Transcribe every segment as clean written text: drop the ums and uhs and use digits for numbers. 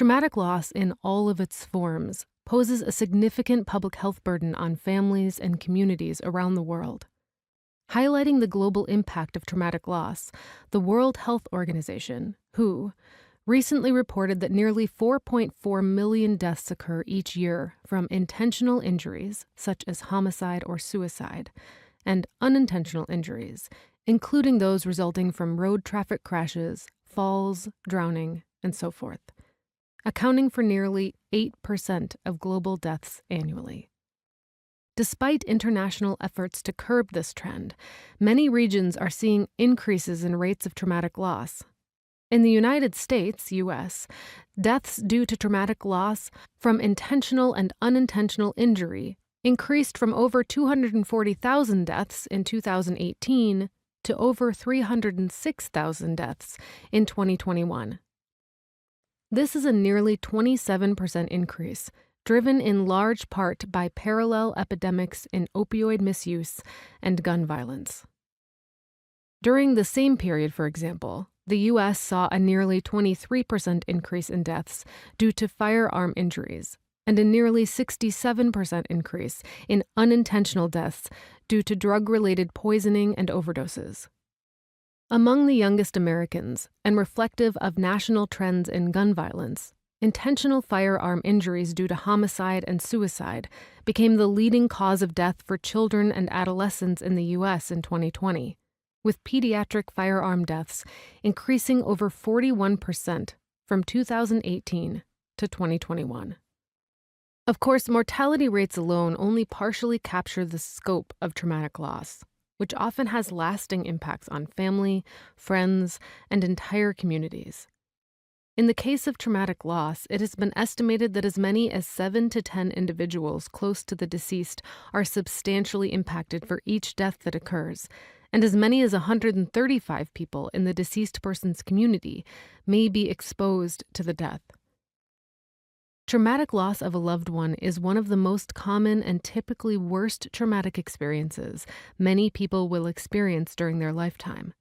Traumatic loss in all of its forms poses a significant public health burden on families and communities around the world. Highlighting the global impact of traumatic loss, the World Health Organization, WHO, recently reported that nearly 4.4 million deaths occur each year from intentional injuries, such as homicide or suicide, and unintentional injuries, including those resulting from road traffic crashes, falls, drowning, and so forth, accounting for nearly 8% of global deaths annually. Despite international efforts to curb this trend, many regions are seeing increases in rates of traumatic loss. In the United States, US, deaths due to traumatic loss from intentional and unintentional injury increased from over 240,000 deaths in 2018 to over 306,000 deaths in 2021. This is a nearly 27% increase, driven in large part by parallel epidemics in opioid misuse and gun violence. During the same period, for example, the U.S. saw a nearly 23% increase in deaths due to firearm injuries and a nearly 67% increase in unintentional deaths due to drug-related poisoning and overdoses. Among the youngest Americans, and reflective of national trends in gun violence, intentional firearm injuries due to homicide and suicide became the leading cause of death for children and adolescents in the U.S. in 2020, with pediatric firearm deaths increasing over 41% from 2018 to 2021. Of course, mortality rates alone only partially capture the scope of traumatic loss, which often has lasting impacts on family, friends, and entire communities. In the case of traumatic loss, it has been estimated that as many as 7 to 10 individuals close to the deceased are substantially impacted for each death that occurs, and as many as 135 people in the deceased person's community may be exposed to the death. Traumatic loss of a loved one is one of the most common and typically worst traumatic experiences many people will experience during their lifetime.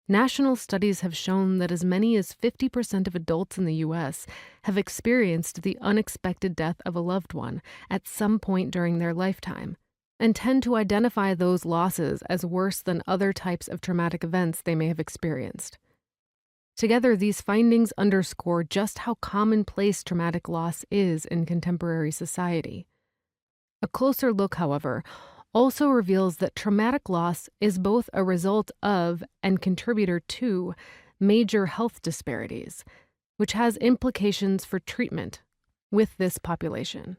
National studies have shown that as many as 50% of adults in the U.S. have experienced the unexpected death of a loved one at some point during their lifetime, and tend to identify those losses as worse than other types of traumatic events they may have experienced. Together, these findings underscore just how commonplace traumatic loss is in contemporary society. A closer look, however, also reveals that traumatic loss is both a result of and contributor to major health disparities, which has implications for treatment with this population.